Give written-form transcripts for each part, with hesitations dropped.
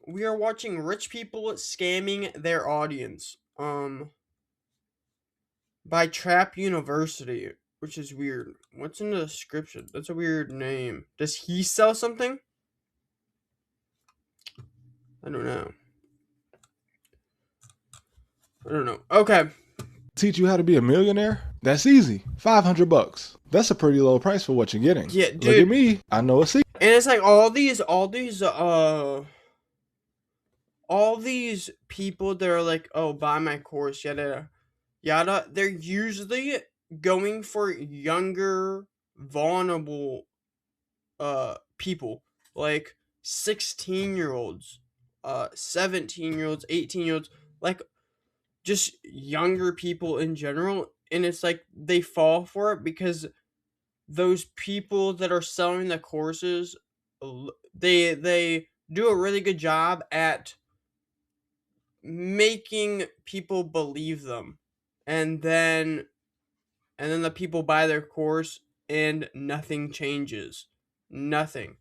we are watching rich people scamming their audience. By Trap University, which is weird. What's in the description? That's a weird name. Does he sell something? I don't know. I don't know. Okay. Teach you how to be a millionaire? That's easy. $500. That's a pretty low price for what you're getting. Yeah, dude. Look at me. I know a secret. And it's like all these people that are like, oh, buy my course, yada yada. They're usually going for younger, vulnerable people, like 16-year-olds, 17-year-olds, 18-year-olds, like just younger people in general. And it's like they fall for it because those people that are selling the courses, they do a really good job at making people believe them, and then the people buy their course and nothing changes. Nothing.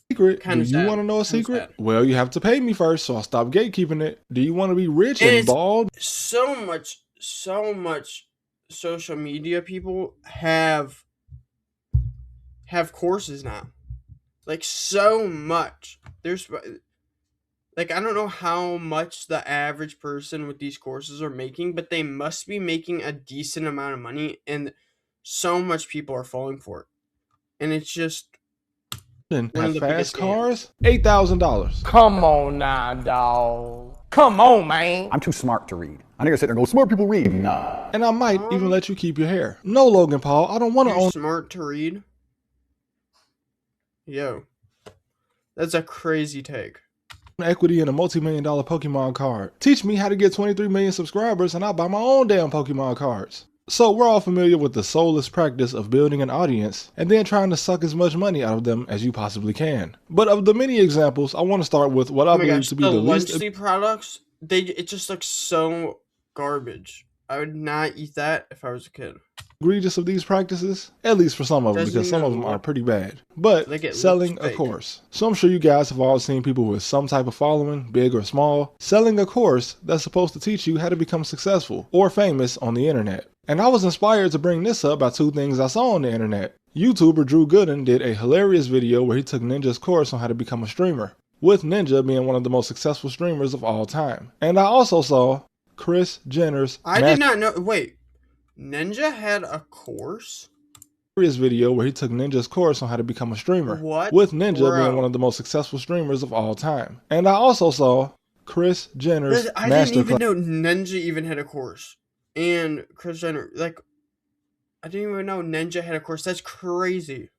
Do Kind of you sad. want to know a Kinda secret? sad. Well, you have to pay me first, so I'll stop gatekeeping it. Do you want to be rich And and it's bald? so much social media people have courses now. Like so much. There's like I don't know how much the average person with these courses are making, but they must be making a decent amount of money, and so much people are falling for it. And it's just And one of have the fast biggest scams. cars? $8,000. Come on now, dog. Come on, man. I'm too smart to read. I nigga sit there and go, smart people read. Nah. And I might even let you keep your hair. No, Logan Paul, I don't want to You're own smart to read. Yo, that's a crazy take. equity in a multi-million-dollar Pokemon card. Teach me how to get 23 million subscribers and I'll buy my own damn Pokemon cards. So we're all familiar with the soulless practice of building an audience and then trying to suck as much money out of them as you possibly can. But of the many examples, I want to start with what I Oh my believe gosh, to be the the least Lunchly products, it just looks so garbage. I would not eat that if I was a kid. egregious of these practices, at least for some of them, Doesn't because some even of them are look pretty bad. But like it selling looks a fake. course. So I'm sure you guys have all seen people with some type of following, big or small, selling a course that's supposed to teach you how to become successful or famous on the internet. And I was inspired to bring this up by two things I saw on the internet. YouTuber Drew Gooden did a hilarious video where he took Ninja's course on how to become a streamer, with Ninja being one of the most successful streamers of all time. And I also saw Kris Jenner's I did not know. Wait, Ninja had a course? video where he took Ninja's course on how to become a streamer, What? with Ninja Bro. being one of the most successful streamers of all time. And I also saw Kris Jenner's I didn't even masterclass know Ninja even had a course. And Kris Jenner, like, I didn't even know Ninja had a course. That's crazy.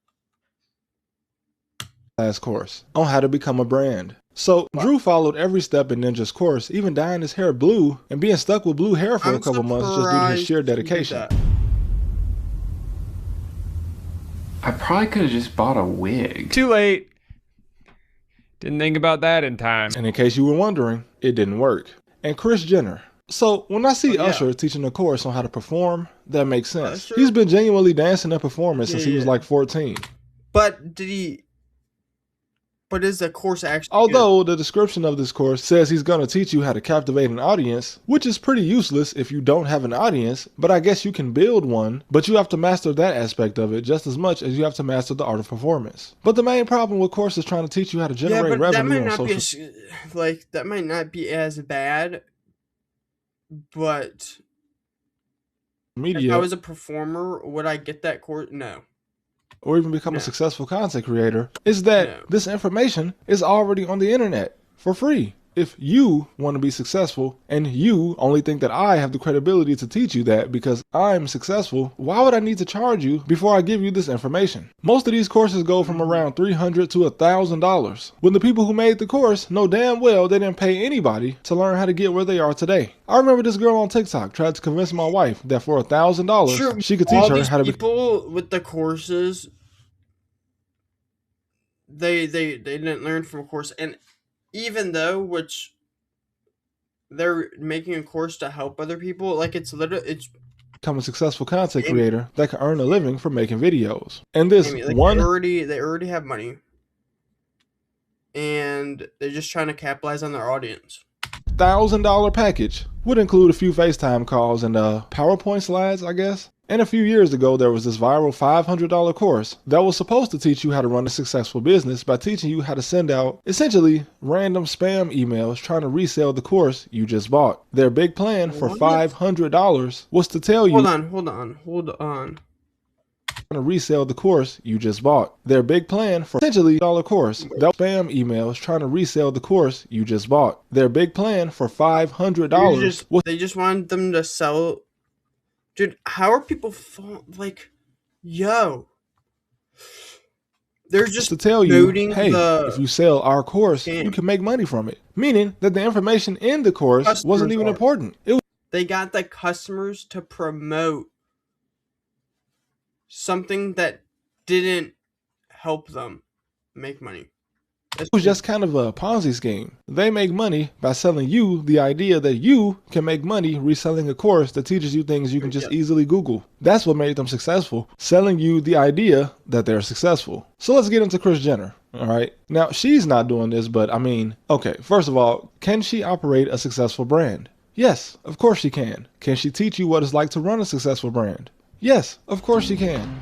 course on how to become a brand. So Drew followed every step in Ninja's course, even dyeing his hair blue and being stuck with blue hair for a couple months just due to his sheer surprised he did dedication. that. I probably could have just bought a wig. Too late. Didn't think about that in time. And in case you were wondering, it didn't work. And Kris Jenner. So when I see Oh, yeah. Usher teaching a course on how to perform, that makes sense. Usher? He's been genuinely dancing and performing since he was Yeah. like 14. But is the course actually good? Although the description of this course says he's going to teach you how to captivate an audience, which is pretty useless if you don't have an audience, but I guess you can build one, but you have to master that aspect of it just as much as you have to master the art of performance. But the main problem with course is trying to teach you how to Yeah, generate but that revenue might on not social be that might not be as bad. But if media I was a performer, would I get that course? No. or even become No. a successful content creator is that No. this information is already on the internet for free. If you want to be successful and you only think that I have the credibility to teach you that because I'm successful, why would I need to charge you before I give you this information? Most of these courses go from around $300 to $1,000. When the people who made the course know damn well they didn't pay anybody to learn how to get where they are today. I remember this girl on TikTok tried to convince my wife that for $1,000 Sure, she could all teach her these how to be. people with the courses, they didn't learn from a course, and even though which they're making a course to help other people, like it's Become a successful content creator that can earn a living from making videos. And this I mean, like one they already have money. and they're just trying to capitalize on their audience. $1,000 package would include a few FaceTime calls and PowerPoint slides, I guess. And a few years ago, there was this viral $500 course that was supposed to teach you how to run a successful business by teaching you how to send out essentially random spam emails trying to resell the course you just bought. Their big plan for $500 was to tell you Hold on. to resell the course you just bought. Their big plan for essentially $1 course that spam emails trying to resell the course you just bought. Their big plan for $500 was They just wanted them to sell. Dude, how are people like, yo? They're just to tell you, promoting hey, the if you sell our course, scam. you can make money from it. Meaning that the information in the course wasn't Customers even are. important. It was They got the customers to promote something that didn't help them make money. just kind of a Ponzi scheme. They make money by selling you the idea that you can make money reselling a course that teaches you things you can just easily Google. That's what made them successful, selling you the idea that they're successful. So let's get into Kris Jenner. All right. Now, she's not doing this, but I mean, okay, first of all, can she operate a successful brand? Yes, of course she can. Can she teach you what it's like to run a successful brand? Yes, of course she can.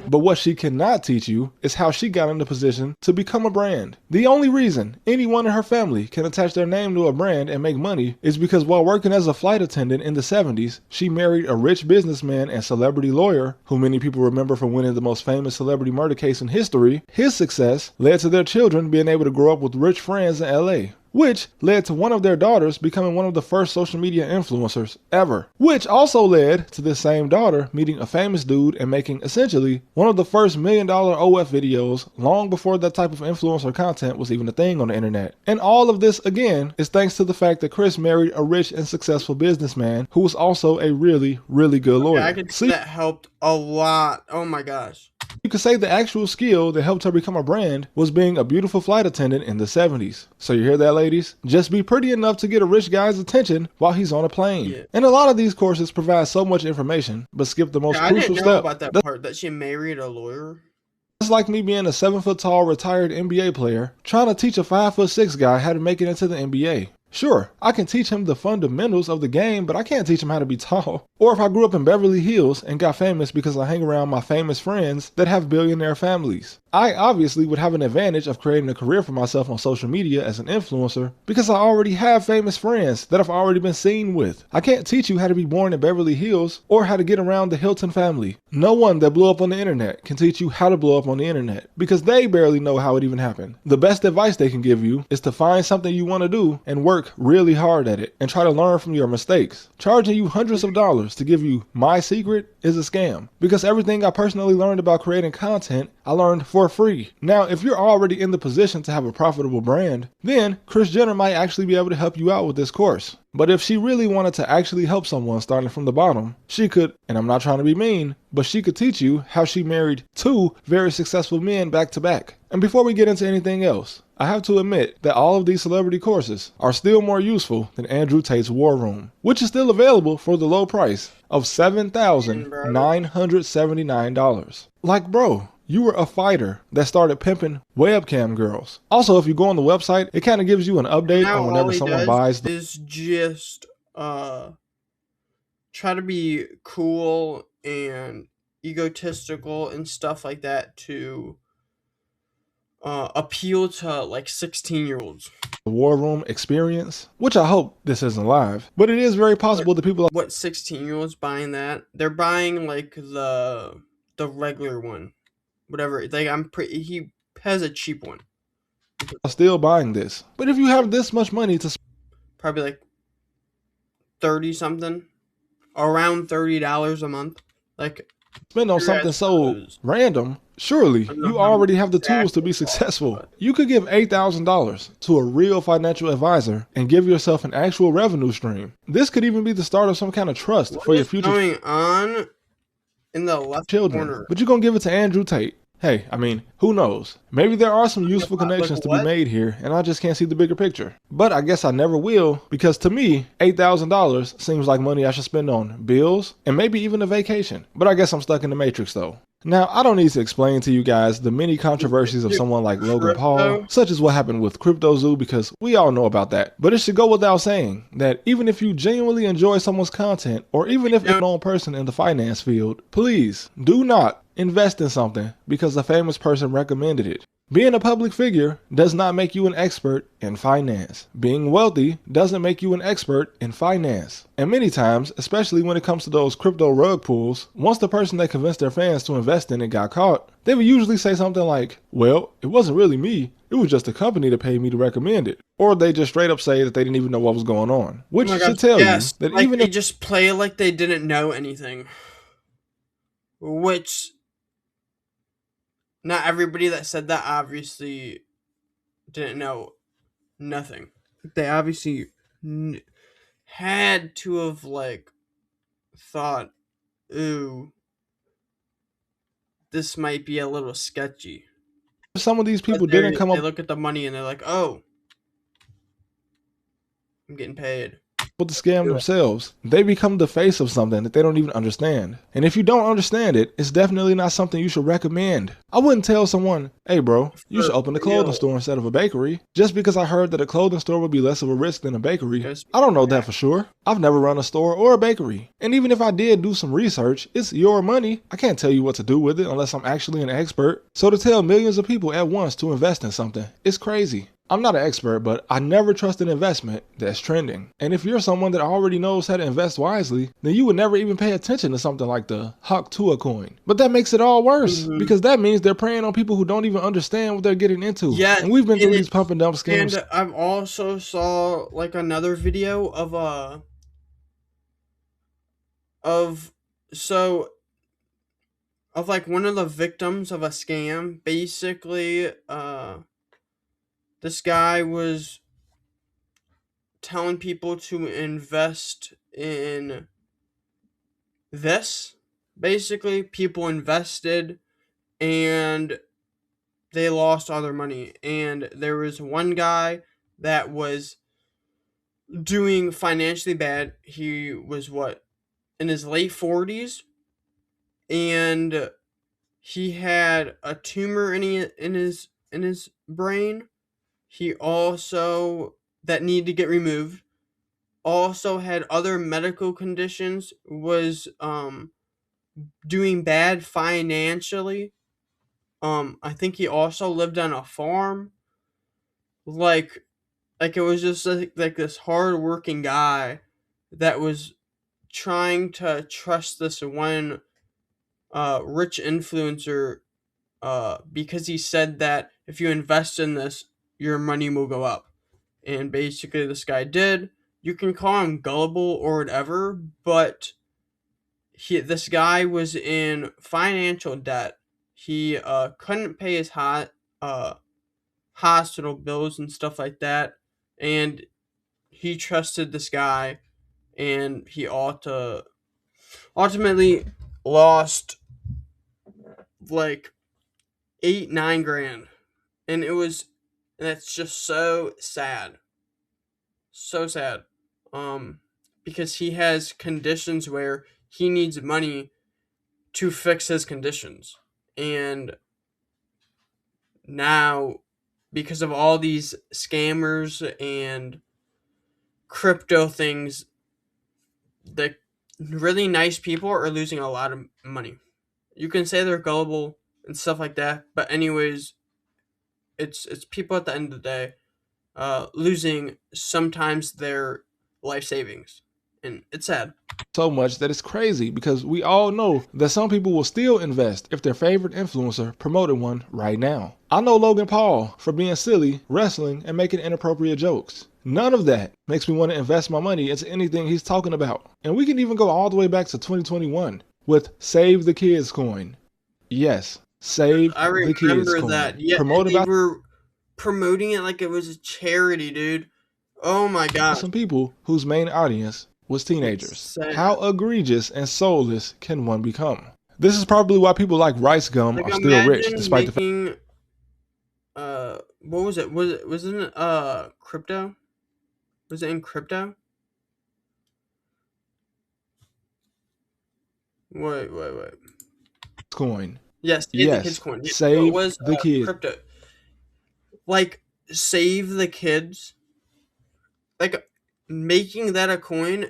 But what she cannot teach you is how she got in the position to become a brand. The only reason anyone in her family can attach their name to a brand and make money is because while working as a flight attendant in the 70s, she married a rich businessman and celebrity lawyer who many people remember for winning the most famous celebrity murder case in history. His success led to their children being able to grow up with rich friends in LA, which led to one of their daughters becoming one of the first social media influencers ever, which also led to this same daughter meeting a famous dude and making essentially one of the first $1 million OF videos long before that type of influencer content was even a thing on the internet. And all of this, again, is thanks to the fact that Kris married a rich and successful businessman who was also a really, really good lawyer. I could see that helped a lot. Oh my gosh. You could say the actual skill that helped her become a brand was being a beautiful flight attendant in the 70s. So you hear that, ladies? Just be pretty enough to get a rich guy's attention while he's on a plane. Yeah. And a lot of these courses provide so much information, but skip the most I crucial didn't know step. about that part, that she married a lawyer. It's like me being a 7-foot-tall retired NBA player trying to teach a 5'6" guy how to make it into the NBA. Sure, I can teach him the fundamentals of the game, but I can't teach him how to be tall. Or if I grew up in Beverly Hills and got famous because I hang around my famous friends that have billionaire families. I obviously would have an advantage of creating a career for myself on social media as an influencer because I already have famous friends that I've already been seen with. I can't teach you how to be born in Beverly Hills or how to get around the Hilton family. No one that blew up on the internet can teach you how to blow up on the internet because they barely know how it even happened. The best advice they can give you is to find something you want to do and work really hard at it and try to learn from your mistakes. Charging you hundreds of dollars to give you my secret is a scam because everything I personally learned about creating content, I learned for free. Now, if you're already in the position to have a profitable brand, then Kris Jenner might actually be able to help you out with this course. But if she really wanted to actually help someone starting from the bottom, she could, and I'm not trying to be mean, but she could teach you how she married 2 very successful men back to back. And before we get into anything else, I have to admit that all of these celebrity courses are still more useful than Andrew Tate's War Room, which is still available for the low price of $7,979. Like, bro, you were a fighter that started pimping webcam girls. Also, if you go on the website, it kind of gives you an update Now on whenever all he someone does buys is just try to be cool and egotistical and stuff like that to appeal to like 16-year-olds. the War Room experience, which I hope this isn't live, but it is very possible that people What 16-year-olds buying that? They're buying like the regular one, whatever. Like he has a cheap one, are still buying this. But if you have this much money to probably like 30 something, around $30 a month. Like spend on something so random, surely you already have the tools to be successful. You could give $8,000 to a real financial advisor and give yourself an actual revenue stream. This could even be the start of some kind of trust for your future going on in the left children. corner. But you're going to give it to Andrew Tate. Hey, I mean, who knows? Maybe there are some useful connections to be made here, and I just can't see the bigger picture. But I guess I never will, because to me, $8,000 seems like money I should spend on bills and maybe even a vacation. But I guess I'm stuck in the matrix though. Now, I don't need to explain to you guys the many controversies of someone like Logan Paul, Crypto? such as what happened with CryptoZoo, because we all know about that. But it should go without saying that even if you genuinely enjoy someone's content, or even if you're a known person in the finance field, please do not invest in something because a famous person recommended it. Being a public figure does not make you an expert in finance. Being wealthy doesn't make you an expert in finance. And many times, especially when it comes to those crypto rug pulls, once the person that convinced their fans to invest in it got caught, they would usually say something like, well, it wasn't really me, it was just a company that paid me to recommend it. Or they just straight up say that they didn't even know what was going on. Which Oh my should gosh, tell yes. you that Like, even they if just play like they didn't know anything. Which, not everybody that said that obviously didn't know nothing. They obviously had to have, like, thought, ooh, this might be a little sketchy. some of these But people didn't come they up look at the money and they're like, oh, I'm getting paid. with the scam themselves, they become the face of something that they don't even understand. And if you don't understand it, it's definitely not something you should recommend. I wouldn't tell someone, hey bro, you should open a clothing store instead of a bakery, just because I heard that a clothing store would be less of a risk than a bakery. I don't know that for sure. I've never run a store or a bakery. And even if I did do some research, it's your money. I can't tell you what to do with it unless I'm actually an expert. So to tell millions of people at once to invest in something, it's crazy. I'm not an expert, but I never trust an investment that's trending. And if you're someone that already knows how to invest wisely, then you would never even pay attention to something like the Hawk Tua coin. But that makes it all worse, because that means they're preying on people who don't even understand what they're getting into. Yeah, and we've been through and these pump and dump scams. And I've also saw like another video of so of like one of the victims of a scam. Basically, this guy was telling people to invest in this. Basically, people invested and they lost all their money. And there was one guy that was doing financially bad. He was what, in his late 40s, and he had a tumor in his brain. He also that needed to get removed. Also had other medical conditions. Was doing bad financially. I think he also lived on a farm. Like it was just like this hard-working guy that was trying to trust this one rich influencer because he said that if you invest in this, your money will go up. And basically, this guy did. You can call him gullible or whatever, but this guy was in financial debt. He couldn't pay his hospital bills and stuff like that, and he trusted this guy, and he ultimately lost like 8-9 grand, and that's just so sad, so sad, because he has conditions where he needs money to fix his conditions, and now because of all these scammers and crypto things, the really nice people are losing a lot of money. You can say they're gullible and stuff like that, but anyways, it's people at the end of the day losing sometimes their life savings, and it's sad. So much that it's crazy, because we all know that some people will still invest if their favorite influencer promoted one right now. I know Logan Paul for being silly, wrestling, and making inappropriate jokes. None of that makes me want to invest my money into anything he's talking about. And we can even go all the way back to 2021 with Save the Kids coin. Yes, Save I the Kids remember coin. that. Yeah, Promoted they by were promoting it like it was a charity, dude. Oh my god. some people whose main audience was teenagers. Sad. How egregious and soulless can one become? This is probably why people like Rice Gum Like, are still rich, imagine despite the fact making what was it? Wasn't it crypto? Was it in crypto? Wait. coin. Yes, Save the Kids Yes, coin. What save was the kids. crypto? Like, Save the Kids? Like, making that a coin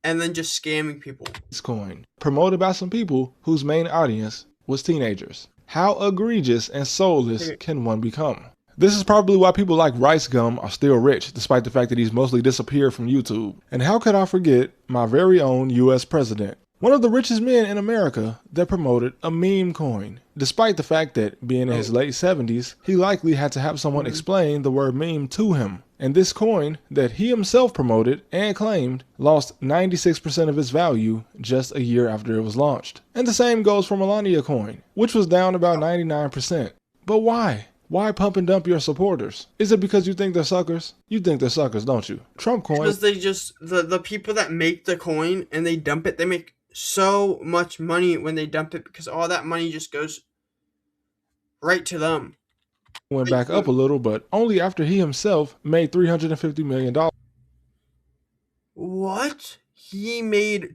and then just scamming people. Coin, promoted by some people whose main audience was teenagers. How egregious and soulless can one become? This is probably why people like Rice Gum are still rich, despite the fact that he's mostly disappeared from YouTube. And how could I forget my very own US president? One of the richest men in America that promoted a meme coin. Despite the fact that, being in his late 70s, he likely had to have someone explain the word meme to him. And this coin that he himself promoted and claimed lost 96% of its value just a year after it was launched. And the same goes for Melania coin, which was down about 99%. But why? Why pump and dump your supporters? Is it because you think they're suckers? You think they're suckers, don't you? Trump coin. Because they just, the people that make the coin and they dump it, they make so much money when they dump it because all that money just goes right to them. Went back up a little, but only after he himself made $350 million. What?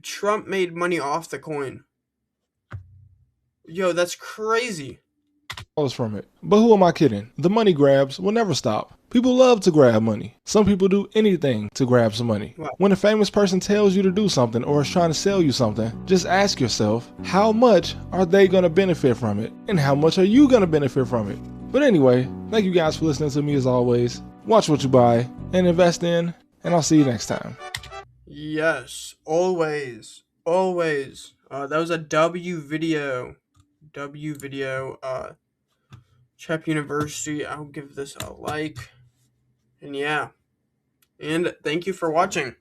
Trump made money off the coin. Yo, that's crazy. From it. But who am I kidding? The money grabs will never stop. People love to grab money. Some people do anything to grab some money. Wow. When a famous person tells you to do something or is trying to sell you something, just ask yourself, how much are they going to benefit from it? And how much are you going to benefit from it? But anyway, thank you guys for listening to me as always. Watch what you buy and invest in, and I'll see you next time. Yes, always. Always. That was a W video. Chap University. I'll give this a like. And yeah. And thank you for watching.